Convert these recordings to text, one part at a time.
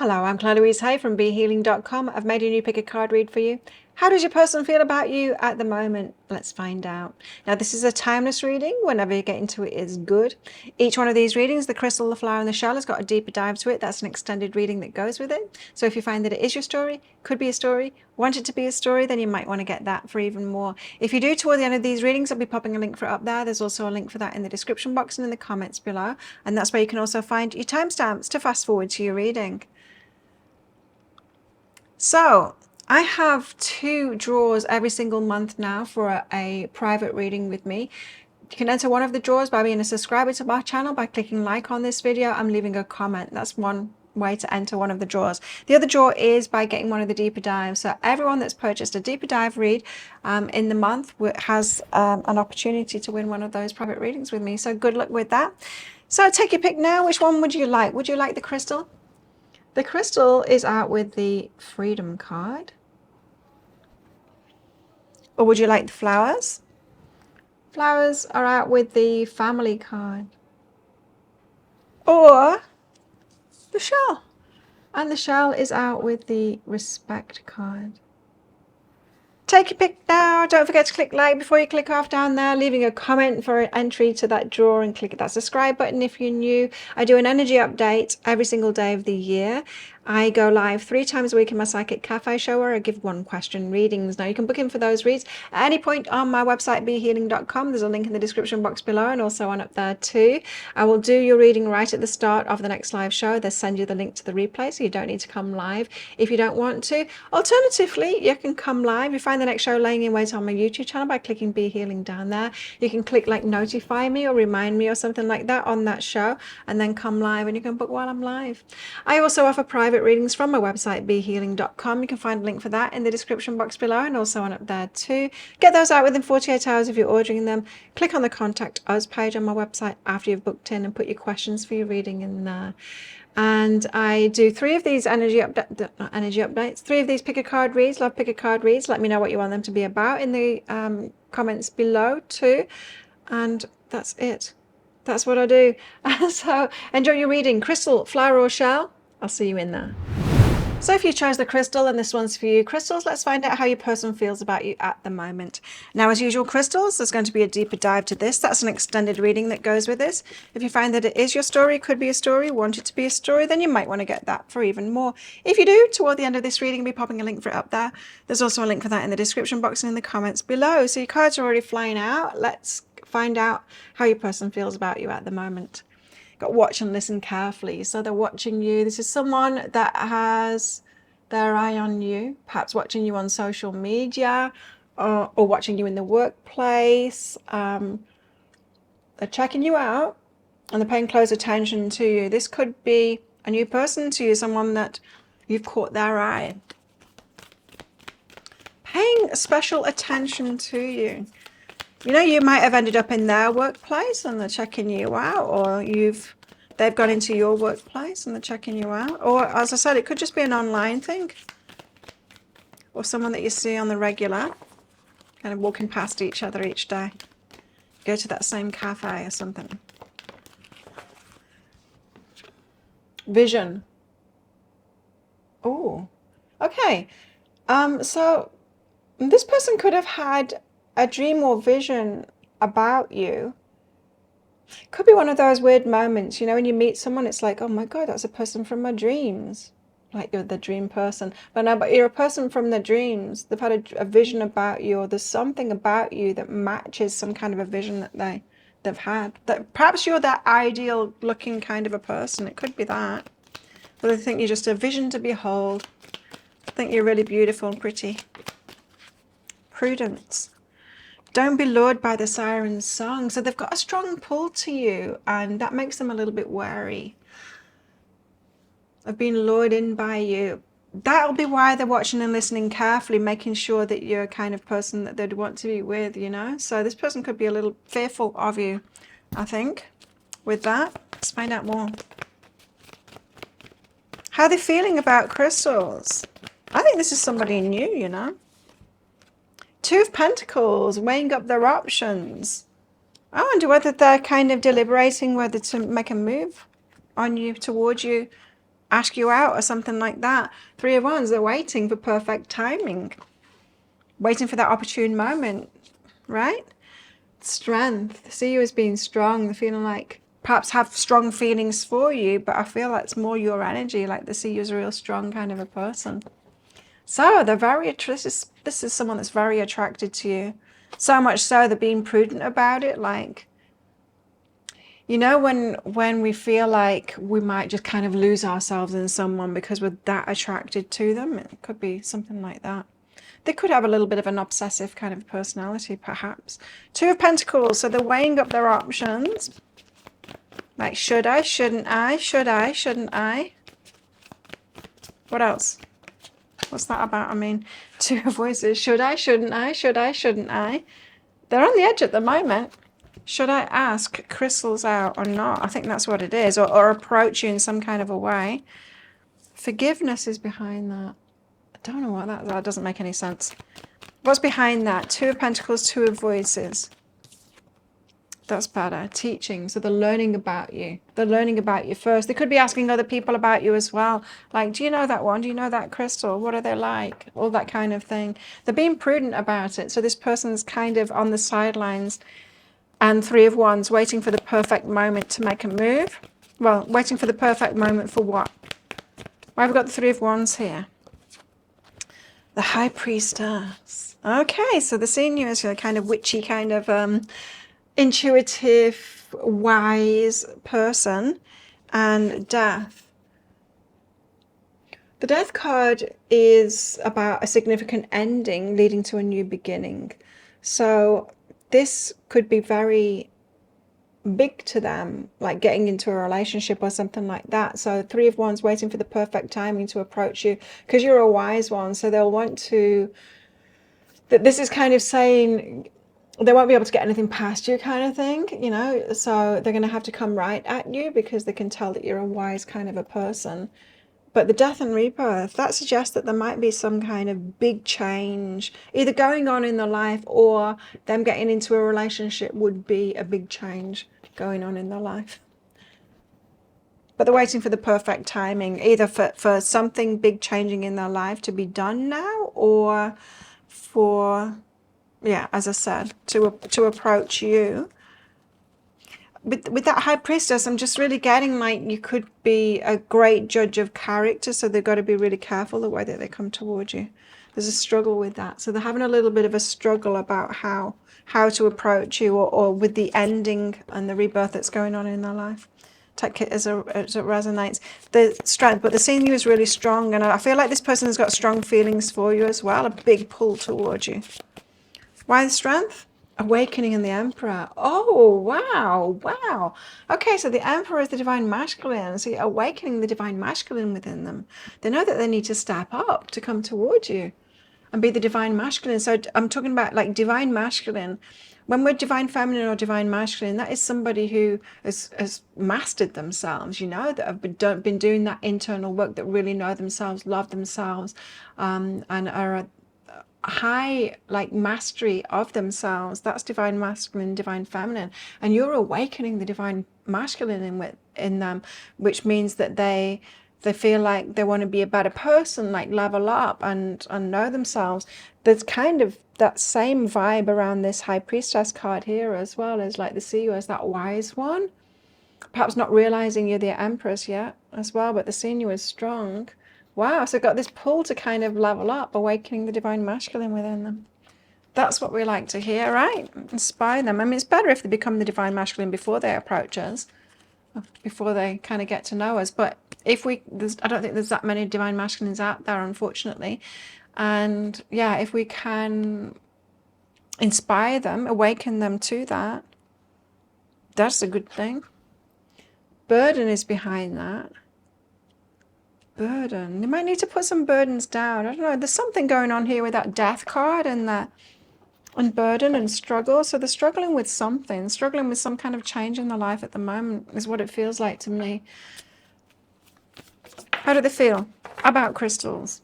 Hello, I'm Claire Louise Hay from BeHealing.com. I've made a new pick a card read for you. How does your person feel about you at the moment? Let's find out. Now, this is a timeless reading. Whenever you get into it is good. Each one of these readings, the crystal, the flower, and the shell, has got a deeper dive to it. That's an extended reading that goes with it. So if you find that it is your story, could be a story, want it to be a story, then you might want to get that for even more. If you do, toward the end of these readings, I'll be popping a link for it up there. There's also a link for that in the description box and in the comments below. And that's where you can also find your timestamps to fast forward to your reading. So I have 2 draws every single month now for a private reading with me. You can enter one of the draws by being a subscriber to my channel by clicking like on this video and leaving a comment. That's one way to enter one of the draws. The other draw is by getting one of the deeper dives. So everyone that's purchased a deeper dive read in the month has an opportunity to win one of those private readings with me. So good luck with that. So take your pick now. Which one would you like? Would you like the crystal? The crystal is out with the Freedom card. Or would you like the flowers? Flowers are out with the Family card. Or the shell. And the shell is out with the Respect card. Take your pick now. Don't forget to click like before you click off down there, leaving a comment for an entry to that draw, and click that subscribe button if you're new. I do an energy update every single day of the year. I go live 3 times a week in my Psychic Cafe show where I give 1-question readings. Now you can book in for those reads at any point on my website, behealing.com. There's a link in the description box below and also on up there too. I will do your reading right at the start of the next live show. They'll send you the link to the replay, so you don't need to come live if you don't want to. Alternatively, you can come live. You find the next show laying in wait on my YouTube channel by clicking Be Healing down there. You can click like notify me or remind me or something like that on that show, and then come live, and you can book while I'm live. I also offer private readings from my website, behealing.com. You can find a link for that in the description box below and also on up there too. Get those out within 48 hours if you're ordering them. Click on the Contact Us page on my website after you've booked in and put your questions for your reading in there. And I do 3 of these energy updates, 3 of these pick a card reads, love pick a card reads. Let me know what you want them to be about in the comments below too. And that's it. That's what I do. So enjoy your reading. Crystal, flower or shell? I'll see you in there. So if you chose the crystal and this one's for you, crystals, let's find out how your person feels about you at the moment. Now, as usual, crystals, there's going to be a deeper dive to this. That's an extended reading that goes with this. If you find that it is your story, could be a story, want it to be a story, then you might want to get that for even more. If you do, toward the end of this reading, I'll be popping a link for it up there. There's also a link for that in the description box and in the comments below. So your cards are already flying out. Let's find out how your person feels about you at the moment. Got watch and listen carefully. So they're watching you. This is someone that has their eye on you, perhaps watching you on social media or watching you in the workplace. They're checking you out and they're paying close attention to you. This could be a new person to you, someone that you've caught their eye, paying special attention to you. You know, you might have ended up in their workplace and they're checking you out, or they've gone into your workplace and they're checking you out. Or, as I said, it could just be an online thing, or someone that you see on the regular, kind of walking past each other each day. Go to that same cafe or something. Vision. Oh, okay. So this person could have had a dream or vision about you. Could be one of those weird moments, you know, when you meet someone, it's like, oh my God, that's a person from my dreams. Like you're the dream person. But no, but you're a person from their dreams. They've had a vision about you, or there's something about you that matches some kind of a vision that they've had. That perhaps you're that ideal looking kind of a person. It could be that. Or they think you're just a vision to behold. I think you're really beautiful and pretty. Prudence. Don't be lured by the siren's song. So they've got a strong pull to you, and that makes them a little bit wary of being lured in by you. That'll be why they're watching and listening carefully, making sure that you're a kind of person that they'd want to be with, you know. So this person could be a little fearful of you, I think. With that, let's find out more. How are they feeling about crystals? I think this is somebody new, you know. 2 of Pentacles, weighing up their options. I wonder whether they're kind of deliberating whether to make a move on you, towards you, ask you out or something like that. Three of Wands, they're waiting for perfect timing. Waiting for that opportune moment, right? Strength. They see you as being strong. They're feeling like, perhaps have strong feelings for you, but I feel like it's more your energy, like they see you as a real strong kind of a person. So they're very, this is someone that's very attracted to you. So much so they're being prudent about it. Like, you know, when we feel like we might just kind of lose ourselves in someone because we're that attracted to them, it could be something like that. They could have a little bit of an obsessive kind of personality, perhaps. Two of Pentacles, so they're weighing up their options. Like, should I, shouldn't I, should I, shouldn't I? What else? What's that about? I mean, two of Voices. Should I, shouldn't I, should I, shouldn't I? They're on the edge at the moment. Should I ask crystals out or not? I think that's what it is. Or approach you in some kind of a way. Forgiveness is behind that. I don't know what that doesn't make any sense. What's behind that? Two of Pentacles, Two of Voices. That's better. Teaching. So they're learning about you. They're learning about you first. They could be asking other people about you as well. Like, do you know that one? Do you know that crystal? What are they like? All that kind of thing. They're being prudent about it. So this person's kind of on the sidelines. And Three of Wands, waiting for the perfect moment to make a move. Well, waiting for the perfect moment for what? Why have we got the Three of Wands here? The High Priestess. Okay, so they're seeing you as a kind of witchy, kind of intuitive, wise person. And Death. The Death card is about a significant ending leading to a new beginning. So this could be very big to them, like getting into a relationship or something like that. So Three of Wands, waiting for the perfect timing to approach you because you're a wise one. So they'll want to, that this is kind of saying they won't be able to get anything past you kind of thing, you know. So they're going to have to come right at you because they can tell that you're a wise kind of a person. But the Death and Rebirth, that suggests that there might be some kind of big change either going on in their life, or them getting into a relationship would be a big change going on in their life. But they're waiting for the perfect timing, either for something big changing in their life to be done now, or for, yeah, as I said, to approach you. With that High Priestess, I'm just really getting like you could be a great judge of character, so they've got to be really careful the way that they come towards you. There's a struggle with that. So they're having a little bit of a struggle about how to approach you, or with the ending and the rebirth that's going on in their life. Take it as it resonates. The strength, but they're seeing you as really strong, and I feel like this person has got strong feelings for you as well, a big pull towards you. Why the strength? Awakening in the Emperor. Oh, wow, wow. Okay, so the Emperor is the divine masculine. So you're awakening the divine masculine within them. They know that they need to step up to come towards you and be the divine masculine. So I'm talking about divine masculine. When we're divine feminine or divine masculine, that is somebody who has mastered themselves, that have been doing that internal work, that really know themselves, love themselves, and are high mastery of themselves. That's divine masculine, divine feminine, and you're awakening the divine masculine in them, which means that they feel like they want to be a better person, level up and know themselves. There's kind of that same vibe around this High Priestess card here as well, as they see you as that wise one, perhaps not realizing you're the Empress yet as well, but they're seeing you as strong. Wow, so got this pull to kind of level up, awakening the divine masculine within them. That's what we like to hear, right? Inspire them. I mean, it's better if they become the divine masculine before they approach us, before they kind of get to know us. But I don't think there's that many divine masculines out there, unfortunately. And yeah, if we can inspire them, awaken them to that, that's a good thing. Burden is behind that. Burden. They might need to put some burdens down. I don't know. There's something going on here with that Death card and burden and struggle. So they're struggling with something, struggling with some kind of change in their life at the moment, is what it feels like to me. How do they feel about crystals?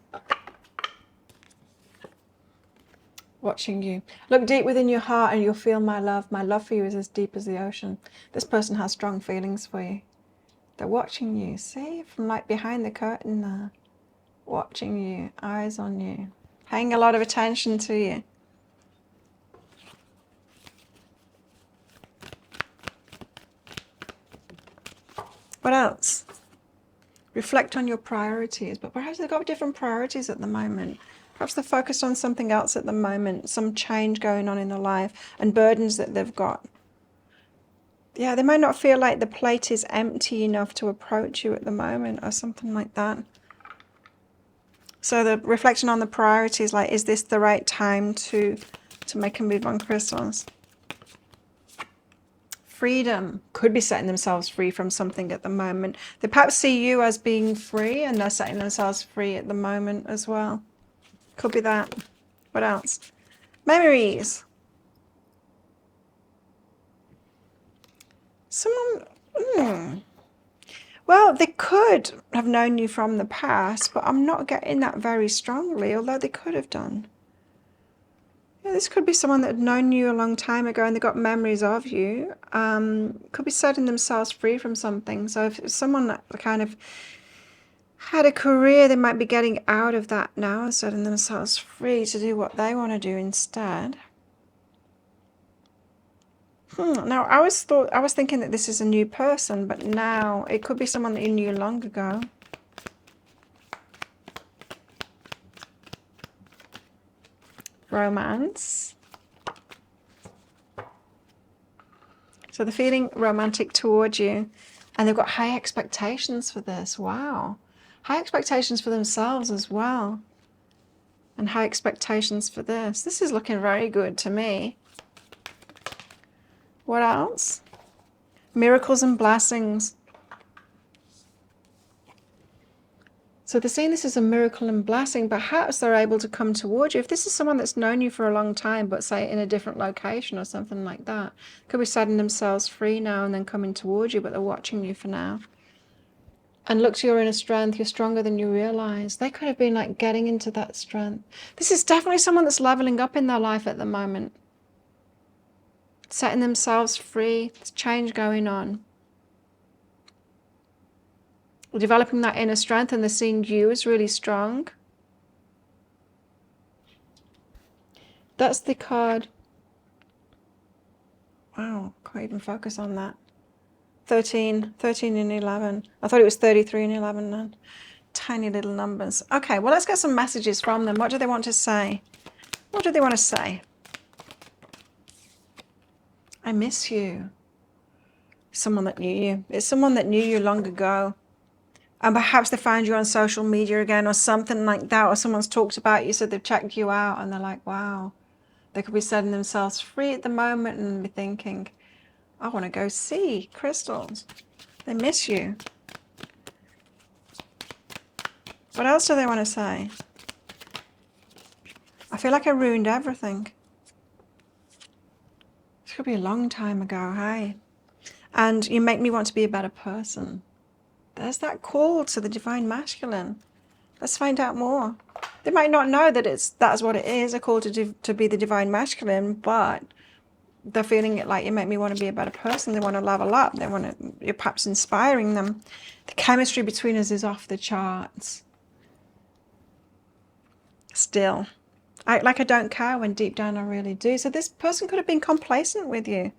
Watching you. Look deep within your heart and you'll feel my love. My love for you is as deep as the ocean. This person has strong feelings for you. They're watching you. See, from like behind the curtain there. Watching you, eyes on you, paying a lot of attention to you. What else? Reflect on your priorities, but perhaps they've got different priorities at the moment. Perhaps they're focused on something else at the moment, some change going on in their life and burdens that they've got. Yeah, they might not feel like the plate is empty enough to approach you at the moment or something like that. So the reflection on the priorities, like, is this the right time to make a move on crystals? Freedom. Could be setting themselves free from something at the moment. They perhaps see you as being free and they're setting themselves free at the moment as well. Could be that. What else? Memories. Someone... Well, they could have known you from the past, but I'm not getting that very strongly, although they could have done. Yeah, this could be someone that had known you a long time ago and they got memories of you. Could be setting themselves free from something. So if someone that kind of had a career, they might be getting out of that now and setting themselves free to do what they want to do instead. Now, I was thinking that this is a new person, but now it could be someone that you knew long ago. Romance. So they're feeling romantic towards you, and they've got high expectations for this. Wow. High expectations for themselves as well. And high expectations for this. This is looking very good to me. What else? Miracles and blessings. So they're seeing this as a miracle and blessing. Perhaps they're able to come towards you. If this is someone that's known you for a long time, but say in a different location or something like that, could be setting themselves free now and then coming towards you, but they're watching you for now. And look to your inner strength. You're stronger than you realize. They could have been like getting into that strength. This is definitely someone that's leveling up in their life at the moment. Setting themselves free. There's change going on. Developing that inner strength, and they're seeing you as really strong. That's the card. Wow, can't even focus on that. 13 and 11. I thought it was 33 and 11 then. Tiny little numbers. Okay, well, let's get some messages from them. What do they want to say? What do they want to say? I miss you. Someone that knew you. It's someone that knew you long ago. And perhaps they found you on social media again or something like that, or someone's talked about you, so they've checked you out and they're like, wow. They could be setting themselves free at the moment and be thinking, I want to go see crystals. They miss you. What else do they want to say? I feel like I ruined everything. This could be a long time ago, hey? And you make me want to be a better person. There's that call to the divine masculine. Let's find out more. They might not know that that's what it is, a call to be the divine masculine, but they're feeling it like, you make me want to be a better person. They want to level up. You're perhaps inspiring them. The chemistry between us is off the charts. Still. I don't care when deep down I really do. So this person could have been complacent with you.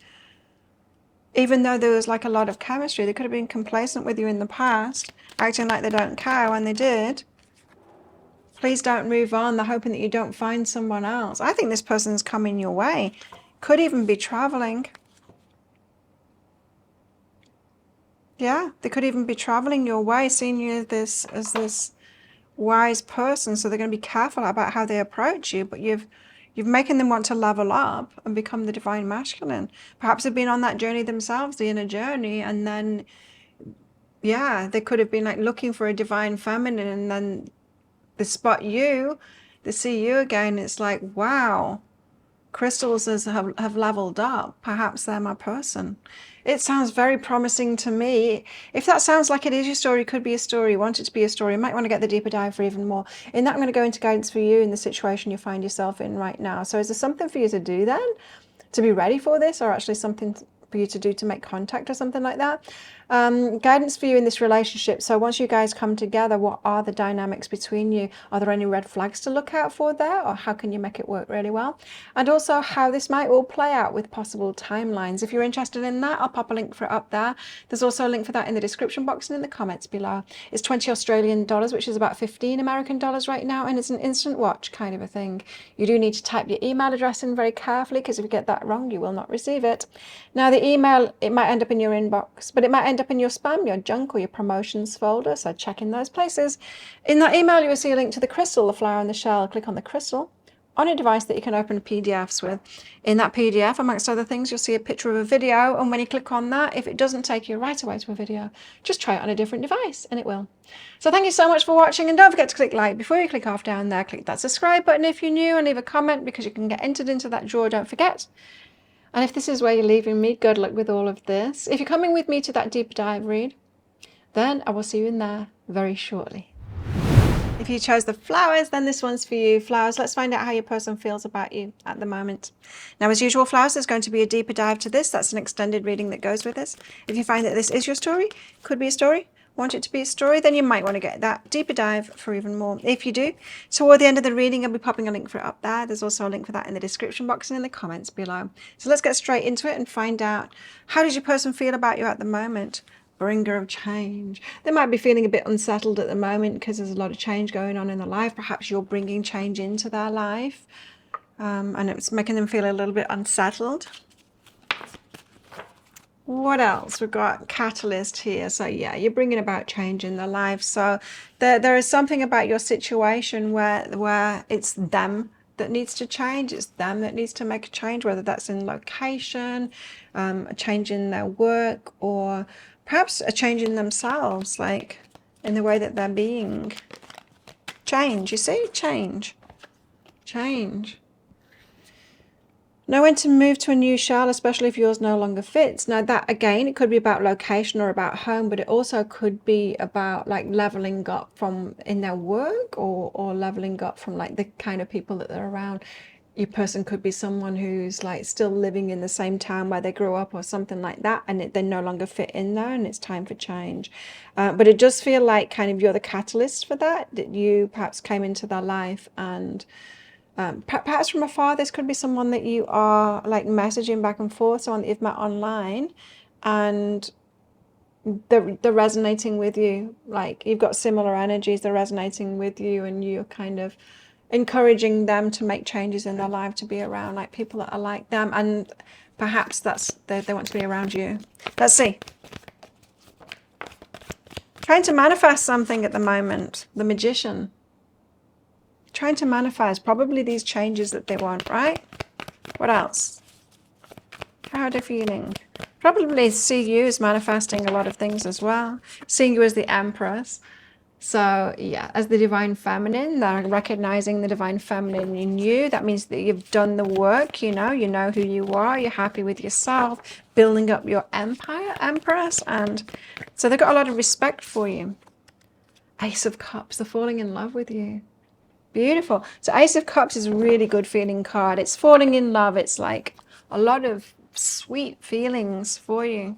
Even though there was like a lot of chemistry, they could have been complacent with you in the past, acting like they don't care when they did. Please don't move on. They're hoping that you don't find someone else. I think this person's coming your way. Could even be traveling. Yeah, they could even be traveling your way, seeing you as this wise person. So they're going to be careful about how they approach you, but you've making them want to level up and become the divine masculine. Perhaps they've been on that journey themselves, the inner journey, and then, yeah, they could have been like looking for a divine feminine, and then they spot you, they see you again. It's like, wow, crystals have leveled up. Perhaps they're my person. It sounds very promising to me. If that sounds like it is your story, could be a story, want it to be a story, you might want to get the deeper dive for even more. In that, I'm going to go into guidance for you in the situation you find yourself in right now. So is there something for you to do then, to be ready for this, or actually something for you to do to make contact or something like that? Guidance for you in this relationship. So once you guys come together, what are the dynamics between you? Are there any red flags to look out for there, or how can you make it work really well? And also how this might all play out with possible timelines. If you're interested in that, I'll pop a link for it up there. There's also a link for that in the description box and in the comments below. It's 20 Australian dollars, which is about 15 American dollars right now, and it's an instant watch kind of a thing. You do need to type your email address in very carefully, because if you get that wrong, you will not receive it. Now the email, it might end up in your inbox, but it might end up in your spam, your junk, or your promotions folder, so check in those places. In that email, you will see a link to the crystal, the flower and the shell. Click on the crystal on a device that you can open PDFs with. In that PDF, amongst other things, you'll see a picture of a video, and when you click on that, if it doesn't take you right away to a video, just try it on a different device and it will. So thank you so much for watching, and don't forget to click like before you click off down there. Click that subscribe button if you're new, and leave a comment, because you can get entered into that draw, don't forget. And if this is where you're leaving me, good luck with all of this. If you're coming with me to that deep dive read, then I will see you in there very shortly. If you chose the flowers, then this one's for you. Flowers, let's find out how your person feels about you at the moment. Now, as usual, flowers, there's going to be a deeper dive to this. That's an extended reading that goes with this. If you find that this is your story, could be a story, want it to be a story, then you might want to get that deeper dive for even more. If you do, toward the end of the reading, I'll be popping a link for it up there. There's also a link for that in the description box and in the comments below. So let's get straight into it and find out, how does your person feel about you at the moment? Bringer of change. They might be feeling a bit unsettled at the moment because there's a lot of change going on in their life. Perhaps you're bringing change into their life, and it's making them feel a little bit unsettled. What else? We've got catalyst here. So yeah, you're bringing about change in their life. So there is something about your situation where it's them that needs to change. It's them that needs to make a change, whether that's in location, a change in their work, or perhaps a change in themselves, like in the way that they're being. Change, you see? Change. Know when to move to a new shell, especially if yours no longer fits. Now that, again, it could be about location or about home, but it also could be about like leveling up from in their work, or leveling up from like the kind of people that they're around. Your person could be someone who's like still living in the same town where they grew up or something like that, and they no longer fit in there, and it's time for change. But it does feel like kind of you're the catalyst for that you perhaps came into their life, and perhaps from afar. This could be someone that you are like messaging back and forth, someone that you've met online, and they're resonating with you. Like you've got similar energies, they're resonating with you, and you're kind of encouraging them to make changes in their life, to be around like people that are like them, and perhaps that's they want to be around you. Let's see. Trying to manifest something at the moment. The Magician. Trying to manifest probably these changes that they want, right? What else? How are they feeling? Probably see you as manifesting a lot of things as well. Seeing you as the Empress. So yeah, as the divine feminine, they're recognizing the divine feminine in you. That means that you've done the work, you know who you are, you're happy with yourself, building up your empire, Empress. And so they've got a lot of respect for you. Ace of Cups, they're falling in love with you. Beautiful. So Ace of Cups is a really good feeling card. It's falling in love. It's like a lot of sweet feelings for you.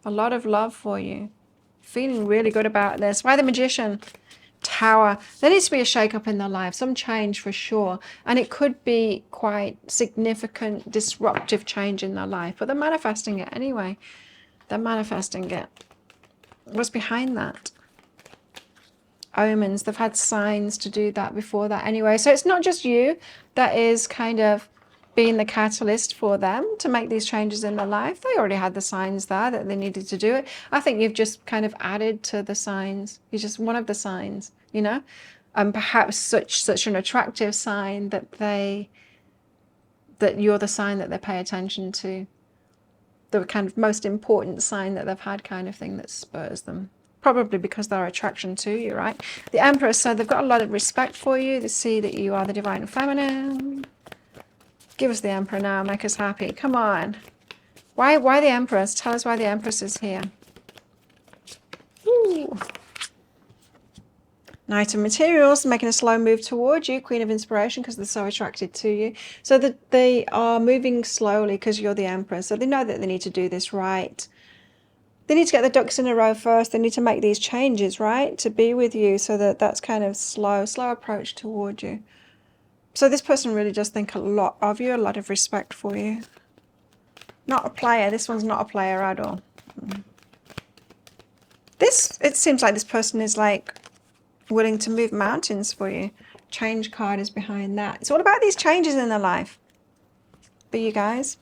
A lot of love for you. Feeling really good about this. Why the Magician? Tower. There needs to be a shake-up in their life. Some change for sure. And it could be quite significant, disruptive change in their life. But they're manifesting it anyway. They're manifesting it. What's behind that? Omens. They've had signs to do that before that anyway. So it's not just you that is kind of being the catalyst for them to make these changes in their life. They already had the signs there that they needed to do it. I think you've just kind of added to the signs. You're just one of the signs, you know, and perhaps such an attractive sign that you're the sign that they pay attention to. The kind of most important sign that they've had, kind of thing, that spurs them. Probably because their attraction to you, right? The Empress, so they've got a lot of respect for you. They see that you are the divine feminine. Give us the Emperor now, make us happy. Come on. Why the Empress? Tell us why the Empress is here. Ooh. Knight of Materials, making a slow move towards you. Queen of Inspiration, because they're so attracted to you. So that they are moving slowly because you're the Empress. So they know that they need to do this right. They need to get the ducks in a row first. They need to make these changes, right? To be with you, so that's kind of slow approach toward you. So this person really does think a lot of you, a lot of respect for you. Not a player. This one's not a player at all. It seems like this person is like willing to move mountains for you. Change card is behind that. It's all about these changes in their life. For you guys.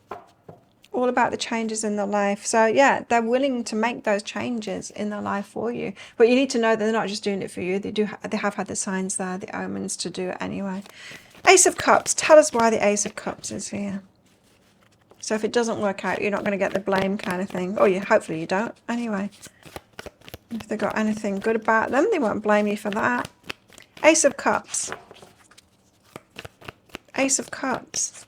All about the changes in their life. So yeah, they're willing to make those changes in their life for you. But you need to know that they're not just doing it for you. They have had the signs there, the omens to do it anyway. Ace of Cups. Tell us why the Ace of Cups is here. So if it doesn't work out, you're not going to get the blame kind of thing. Or hopefully you don't. Anyway, if they've got anything good about them, they won't blame you for that. Ace of Cups. Ace of Cups.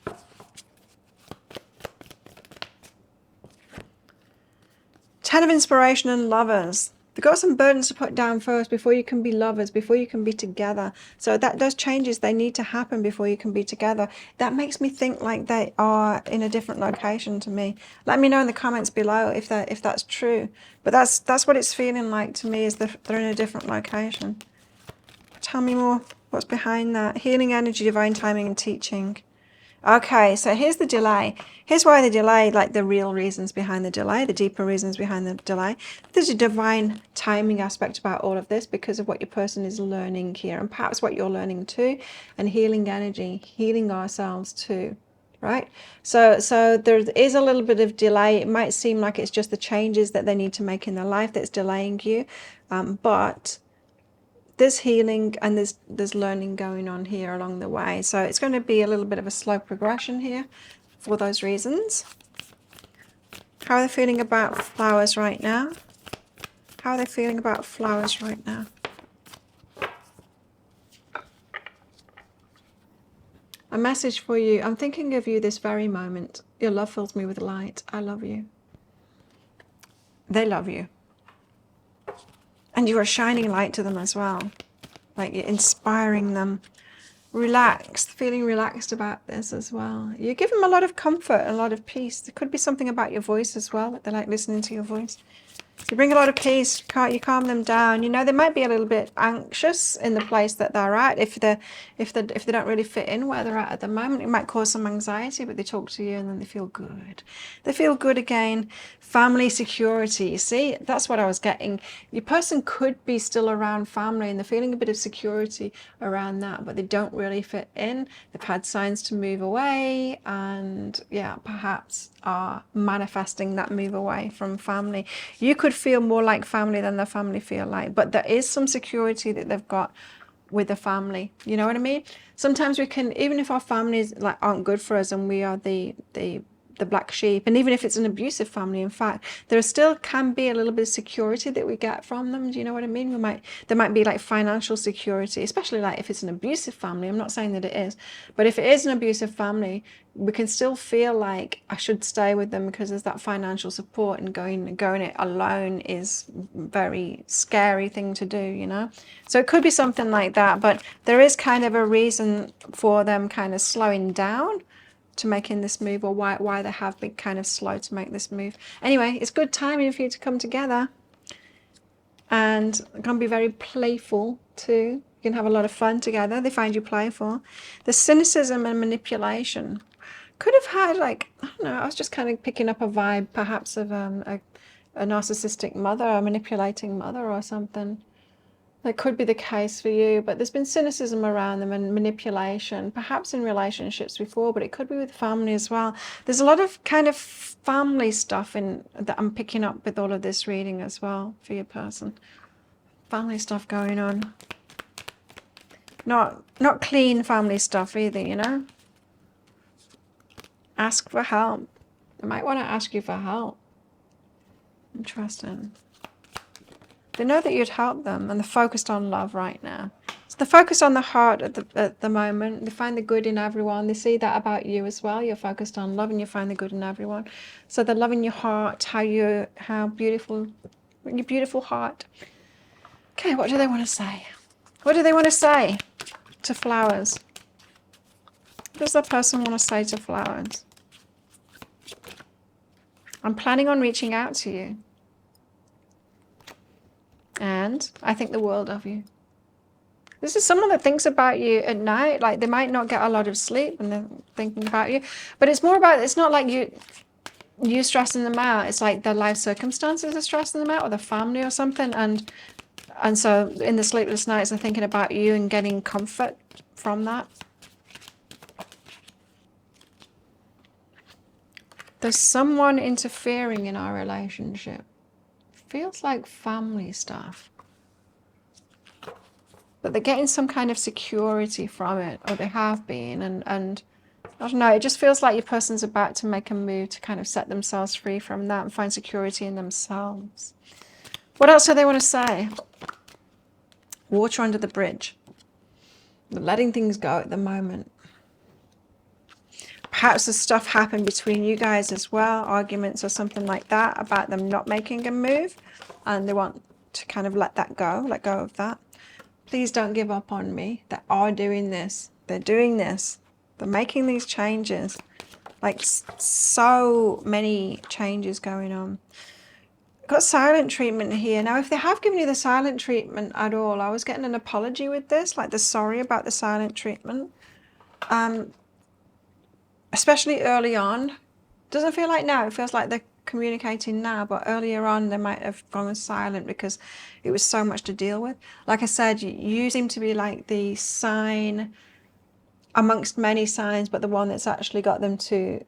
Ten of Inspiration and Lovers. They've got some burdens to put down first before you can be lovers, before you can be together. So those changes, they need to happen before you can be together. That makes me think like they are in a different location to me. Let me know in the comments below if that's true. But that's what it's feeling like to me, is that they're in a different location. Tell me more. What's behind that? Healing energy, divine timing, and teaching. Okay, so here's the delay. Here's why the delay, like the real reasons behind the delay, the deeper reasons behind the delay. There's a divine timing aspect about all of this because of what your person is learning here, and perhaps what you're learning too, and healing energy, healing ourselves too, right? So there is a little bit of delay. It might seem like it's just the changes that they need to make in their life that's delaying you, but there's healing and there's learning going on here along the way. So it's going to be a little bit of a slow progression here for those reasons. How are they feeling about flowers right now? How are they feeling about flowers right now? A message for you. I'm thinking of you this very moment. Your love fills me with light. I love you. They love you. And you are shining light to them as well. Like you're inspiring them. Relaxed, feeling relaxed about this as well. You give them a lot of comfort and a lot of peace. There could be something about your voice as well, that they like listening to your voice. You bring a lot of peace, you calm them down. You know, they might be a little bit anxious in the place that they're at. If they don't really fit in where they're at the moment, it might cause some anxiety, but they talk to you and then they feel good. They feel good again. Family security, you see, that's what I was getting. Your person could be still around family and they're feeling a bit of security around that, but they don't really fit in. They've had signs to move away and yeah, perhaps are manifesting that move away from family. You could feel more like family than the family feel like, but there is some security that they've got with the family. You know what I mean? Sometimes we can, even if our families like aren't good for us and we are the black sheep, and even if it's an abusive family, in fact, there still can be a little bit of security that we get from them. Do you know what I mean? There might be like financial security, especially like if it's an abusive family. I'm not saying that it is, but if it is an abusive family, we can still feel like I should stay with them because there's that financial support, and going it alone is a very scary thing to do, you know? So it could be something like that, but there is kind of a reason for them kind of slowing down to making this move, or why they have been kind of slow to make this move. Anyway, it's good timing for you to come together, and it can be very playful too. You can have a lot of fun together. They find you playful. The cynicism and manipulation could have had, like, I don't know, I was just kind of picking up a vibe perhaps of a narcissistic mother, a manipulating mother or something. That could be the case for you, but there's been cynicism around them and manipulation, perhaps in relationships before, but it could be with family as well. There's a lot of kind of family stuff that I'm picking up with all of this reading as well for your person. Family stuff going on. Not clean family stuff either, you know? Ask for help. They might want to ask you for help. Interesting. They know that you'd help them, and they're focused on love right now. So they're focused on the heart at the moment. They find the good in everyone. They see that about you as well. You're focused on love and you find the good in everyone. So they're loving your heart, how beautiful, your beautiful heart. Okay, what do they want to say? What do they want to say to flowers? What does that person want to say to flowers? I'm planning on reaching out to you. And I think the world of you. This is someone that thinks about you at night. Like they might not get a lot of sleep when they're thinking about you. But it's more about, it's not like you stressing them out. It's like their life circumstances are stressing them out, or the family or something. And so in the sleepless nights, they're thinking about you and getting comfort from that. There's someone interfering in our relationship. Feels like family stuff. But they're getting some kind of security from it, or they have been. And I don't know, it just feels like your person's about to make a move to kind of set themselves free from that and find security in themselves. What else do they want to say? Water under the bridge. They're letting things go at the moment. Perhaps the stuff happened between you guys as well, arguments or something like that about them not making a move, and they want to kind of let go of that. Please don't give up on me. They are doing this. They're doing this. They're making these changes. Like so many changes going on. I've got silent treatment here. Now, if they have given you the silent treatment at all, I was getting an apology with this, like they're sorry about the silent treatment. Especially early on. Doesn't feel like now. It feels like they're communicating now, but earlier on they might have gone silent because it was so much to deal with. Like I said, you seem to be like the sign amongst many signs, but the one that's actually got them to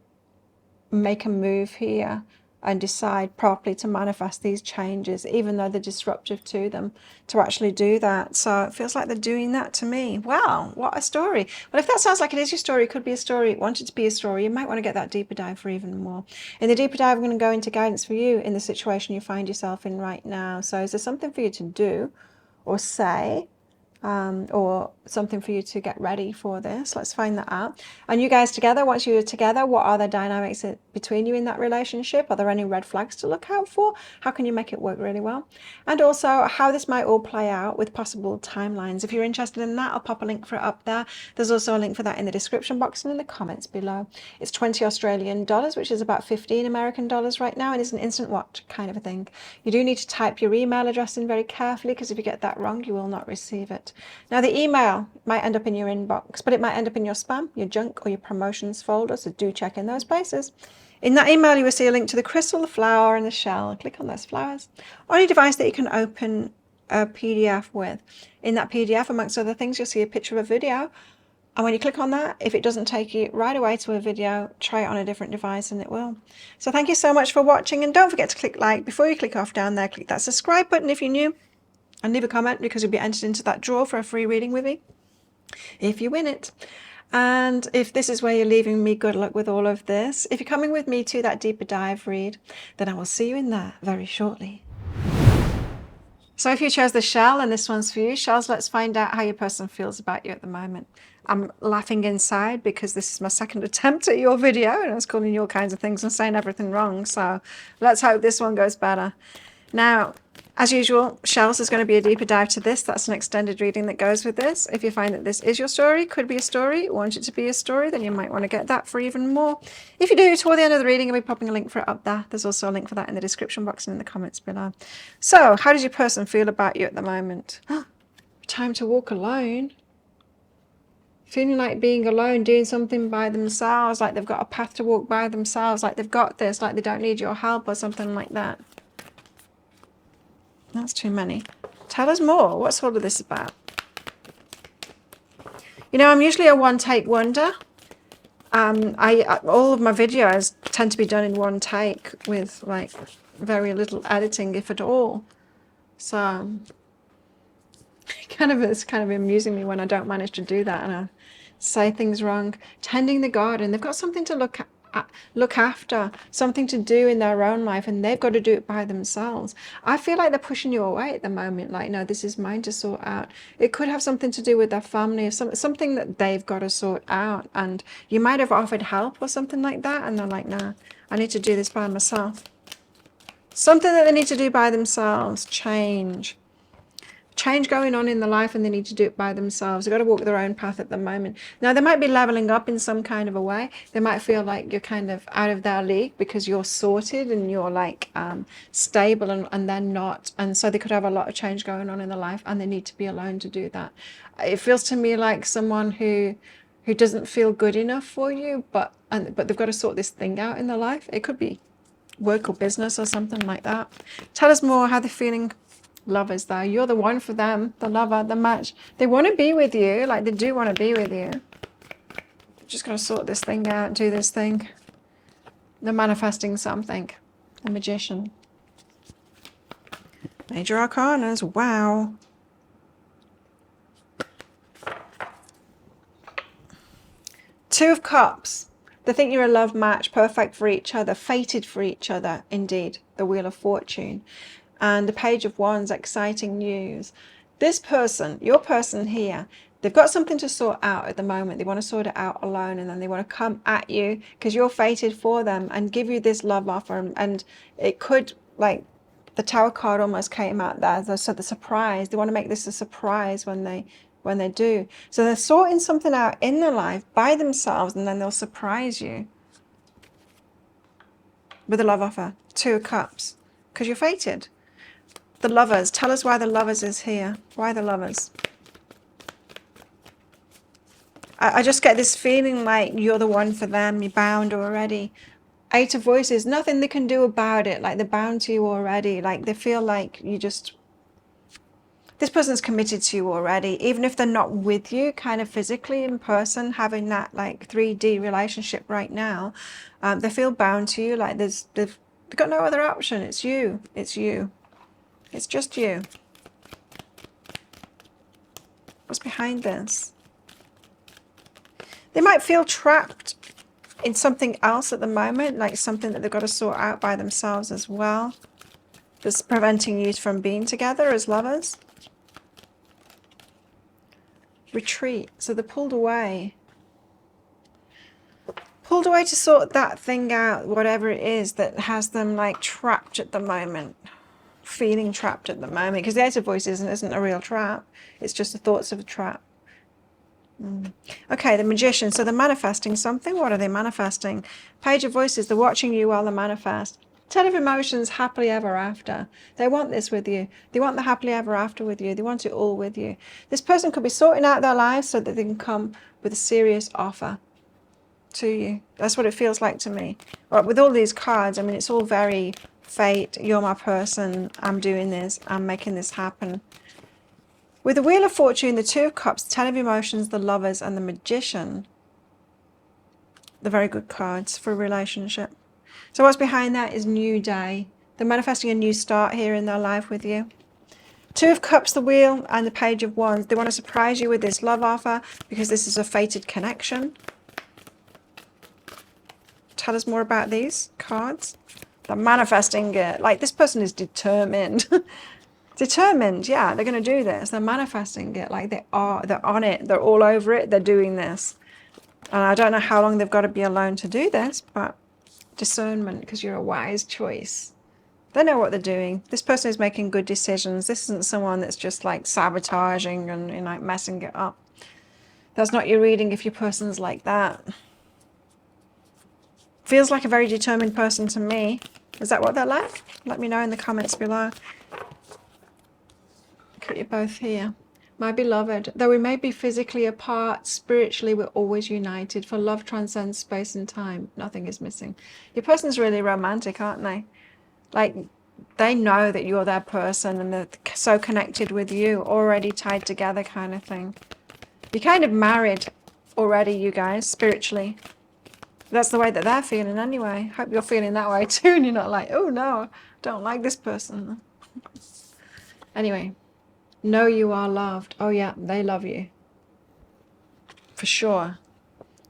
make a move here and decide properly to manifest these changes, even though they're disruptive to them, to actually do that. So it feels like they're doing that to me. Wow, what a story. Well, if that sounds like it is your story, it could be a story, it wanted to be a story, you might want to get that deeper dive for even more. In the deeper dive, I'm going to go into guidance for you in the situation you find yourself in right now. So is there something for you to do or say? Or something for you to get ready for this? Let's find that out. And you guys together, once you're together, what are the dynamics between you in that relationship? Are there any red flags to look out for? How can you make it work really well? And also how this might all play out with possible timelines. If you're interested in that, I'll pop a link for it up there. There's also a link for that in the description box and in the comments below. It's 20 Australian dollars, which is about 15 American dollars right now, and it's an instant watch kind of a thing. You do need to type your email address in very carefully, because if you get that wrong, you will not receive it. Now, the email might end up in your inbox, but it might end up in your spam, your junk, or your promotions folder, so do check in those places. In that email, you will see a link to the crystal, the flower, and the shell. Click on those flowers. Or any device that you can open a PDF with. In that PDF, amongst other things, you'll see a picture of a video. And when you click on that, if it doesn't take you right away to a video, try it on a different device and it will. So thank you so much for watching, and don't forget to click like. Before you click off down there, click that subscribe button if you're new. And leave a comment, because you'll be entered into that draw for a free reading with me if you win it. And if this is where you're leaving me, good luck with all of this. If you're coming with me to that deeper dive read, then I will see you in there very shortly. So if you chose the shell, and this one's for you, shells, let's find out how your person feels about you at the moment. I'm laughing inside because this is my second attempt at your video, and I was calling you all kinds of things and saying everything wrong. So let's hope this one goes better. Now, as usual, shells, is going to be a deeper dive to this. That's an extended reading that goes with this. If you find that this is your story, could be a story, want it to be a story, then you might want to get that for even more. If you do, toward the end of the reading, I'll be popping a link for it up there. There's also a link for that in the description box and in the comments below. So, how does your person feel about you at the moment? Time to walk alone. Feeling like being alone, doing something by themselves, like they've got a path to walk by themselves, like they've got this, like they don't need your help or something like that. That's too many. Tell us more. What's all of this about? You know, I'm usually a one-take wonder. All of my videos tend to be done in one take with like very little editing, if at all. So it's kind of amusing me when I don't manage to do that and I say things wrong. Tending the garden. They've got something to look after, something to do in their own life, and they've got to do it by themselves. I feel like they're pushing you away at the moment, like, no, this is mine to sort out. It could have something to do with their family or something that they've got to sort out, and you might have offered help or something like that, and they're like, nah, I need to do this by myself. Something that they need to do by themselves. Change change going on in the life and they need to do it by themselves. They've got to walk their own path at the moment. Now, they might be leveling up in some kind of a way. They might feel like you're kind of out of their league because you're sorted and you're like stable and they're not. And so they could have a lot of change going on in their life and they need to be alone to do that. It feels to me like someone who doesn't feel good enough for you, but they've got to sort this thing out in their life. It could be work or business or something like that. Tell us more how they're feeling. Lovers, though, you're the one for them, the lover, the match. They want to be with you, like they do want to be with you. Just got to sort this thing out, do this thing. They're manifesting something. The Magician. Major Arcanas, wow. Two of Cups. They think you're a love match, perfect for each other, fated for each other, indeed. The Wheel of Fortune. And the Page of Wands, exciting news. This person, your person here, they've got something to sort out at the moment. They want to sort it out alone and then they want to come at you because you're fated for them and give you this love offer. And it could, like, the Tower card almost came out there. So the surprise, they want to make this a surprise when they do. So they're sorting something out in their life by themselves and then they'll surprise you with a love offer. Two of Cups, because you're fated. The Lovers. Tell us why the Lovers is here. Why the Lovers? I just get this feeling like you're the one for them. You're bound already. Eight of Voices. Nothing they can do about it. Like they're bound to you already. Like they feel like you just... This person's committed to you already. Even if they're not with you kind of physically in person, having that like 3D relationship right now, they feel bound to you. Like they've got no other option. It's you. It's you. It's just you. What's behind this? They might feel trapped in something else at the moment, like something that they've got to sort out by themselves as well. That's preventing you from being together as lovers. Retreat. So they're pulled away. Pulled away to sort that thing out, whatever it is that has them like trapped at the moment. Feeling trapped at the moment, because the Eight of Voices isn't a real trap. It's just the thoughts of a trap. Okay, the Magician. So they're manifesting something. What are they manifesting? Page of Voices. They're watching you while they manifest. Ten of Emotions, happily ever after. They want this with you. They want the happily ever after with you. They want it all with you. This person could be sorting out their lives so that they can come with a serious offer to you. That's what it feels like to me. But with all these cards, I mean, it's all very fate. You're my person. I'm doing this. I'm making this happen. With the Wheel of Fortune, the Two of Cups, the Ten of Emotions, the Lovers, and the Magician, they're very good cards for a relationship. So what's behind that is new day. They're manifesting a new start here in their life with you. Two of Cups, the Wheel, and the Page of Wands. They want to surprise you with this love offer because this is a fated connection. Tell us more about these cards. They're manifesting it. Like this person is determined. Determined, yeah, they're going to do this. They're manifesting it. Like they're on it. They're all over it. They're doing this. And I don't know how long they've got to be alone to do this, but discernment, because you're a wise choice. They know what they're doing. This person is making good decisions. This isn't someone that's just like sabotaging and like messing it up. That's not your reading if your person's like that. Feels like a very determined person to me. Is that what they're like? Let me know in the comments below. Put you both here. My beloved, though we may be physically apart, spiritually we're always united. For love transcends space and time. Nothing is missing. Your person's really romantic, aren't they? Like, they know that you're their person and they're so connected with you, already tied together kind of thing. You're kind of married already, you guys, spiritually. That's the way that they're feeling anyway. Hope you're feeling that way too and you're not like, oh no, don't like this person. Anyway. Know you are loved. Oh yeah, they love you. For sure.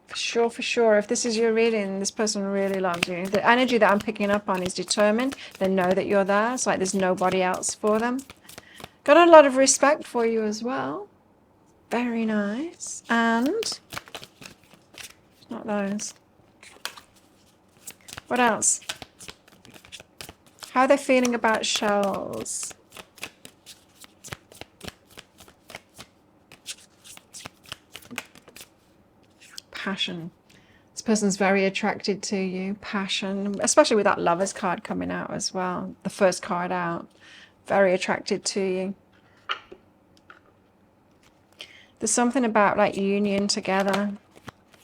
For sure, for sure. If this is your reading, this person really loves you. The energy that I'm picking up on is determined. They know that you're there. It's like there's nobody else for them. Got a lot of respect for you as well. Very nice. And not those. What else? How are they feeling about shells? passion. This person's very attracted to you, passion, especially with that Lovers card coming out as well. The first card out, very attracted to you. There's something about like union together.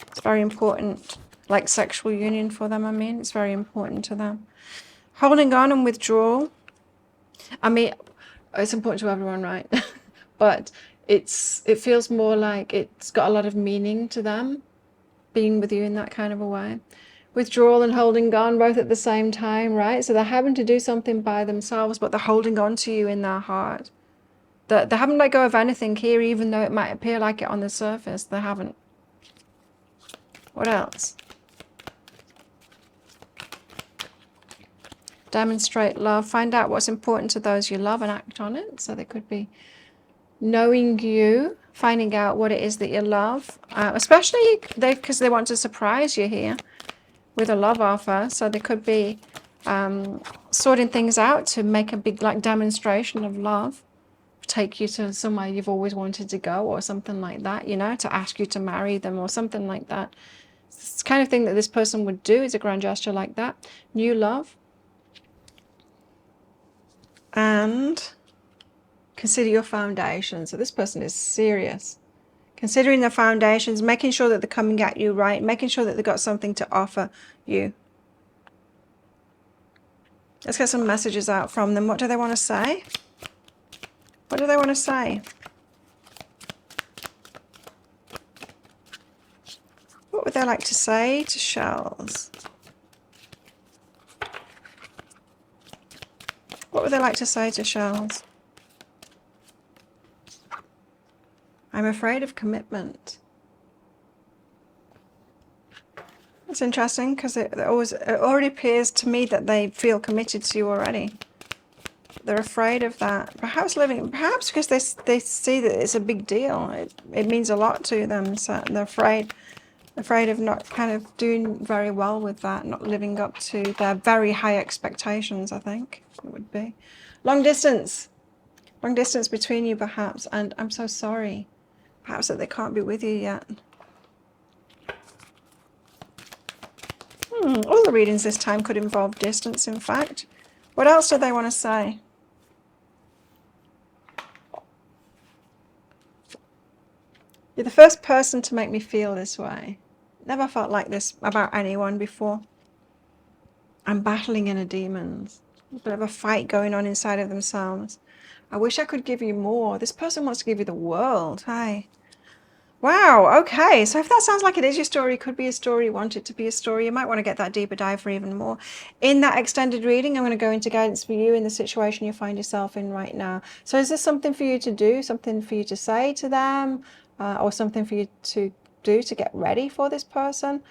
It's very important, like sexual union for them, I mean. It's very important to them. Holding on and withdrawal. I mean, it's important to everyone, right? But it feels more like it's got a lot of meaning to them, being with you in that kind of a way. Withdrawal and holding on both at the same time, right? So they're having to do something by themselves, but they're holding on to you in their heart. They haven't let go of anything here, even though it might appear like it on the surface. They haven't. What else? Demonstrate love. Find out what's important to those you love and act on it. So they could be knowing you, finding out what it is that you love, especially because they want to surprise you here with a love offer. So they could be sorting things out to make a big like demonstration of love, take you to somewhere you've always wanted to go or something like that, you know, to ask you to marry them or something like that. It's the kind of thing that this person would do, is a grand gesture like that. New love. And consider your foundation. So this person is serious. Considering the foundations, making sure that they're coming at you right, making sure that they've got something to offer you. Let's get some messages out from them. What do they want to say? What do they want to say? What would they like to say to shells? What would they like to say to shells? I'm afraid of commitment. That's interesting, because it already appears to me that they feel committed to you already. They're afraid of that. Perhaps because they see that it's a big deal. It means a lot to them. So they're afraid of not kind of doing very well with that, not living up to their very high expectations, I think it would be. Long distance between you perhaps, and I'm so sorry. Perhaps that they can't be with you yet. All the readings this time could involve distance, in fact. What else do they want to say? You're the first person to make me feel this way. Never felt like this about anyone before. I'm battling inner demons. A bit of a fight going on inside of themselves. I wish I could give you more. This person wants to give you the world. Hey. Wow, okay. So if that sounds like it is your story, it could be a story, you want it to be a story, you might want to get that deeper dive for even more. In that extended reading, I'm going to go into guidance for you in the situation you find yourself in right now. So is this something for you to do, something for you to say to them, or something for you to do to get ready for this person?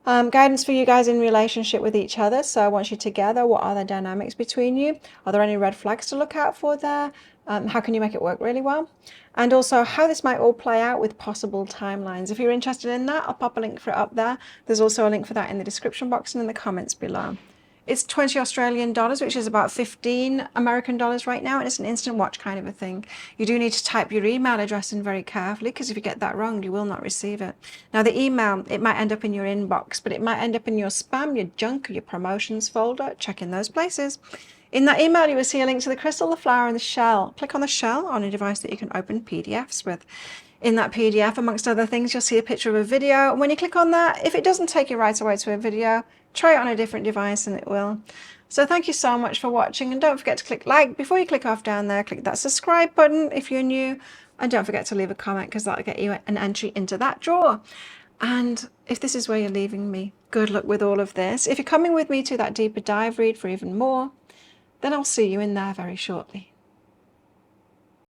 Guidance for you guys in relationship with each other. So once you're together, what are the dynamics between you? Are there any red flags to look out for there? How can you make it work really well? And also how this might all play out with possible timelines. If you're interested in that, I'll pop a link for it up there. There's also a link for that in the description box and in the comments below. It's 20 Australian dollars, which is about 15 American dollars right now, and it's an instant watch kind of a thing. You do need to type your email address in very carefully, because if you get that wrong, you will not receive it. Now, the email, it might end up in your inbox, but it might end up in your spam, your junk, or your promotions folder. Check in those places. In that email, you will see a link to the crystal, the flower, and the shell. Click on the shell on a device that you can open PDFs with. In that PDF, amongst other things, you'll see a picture of a video. And when you click on that, if it doesn't take you right away to a video, try it on a different device and it will. So thank you so much for watching. And don't forget to click like. Before you click off down there, click that subscribe button if you're new. And don't forget to leave a comment, because that'll get you an entry into that drawer. And if this is where you're leaving me, good luck with all of this. If you're coming with me to that deeper dive read for even more, then I'll see you in there very shortly.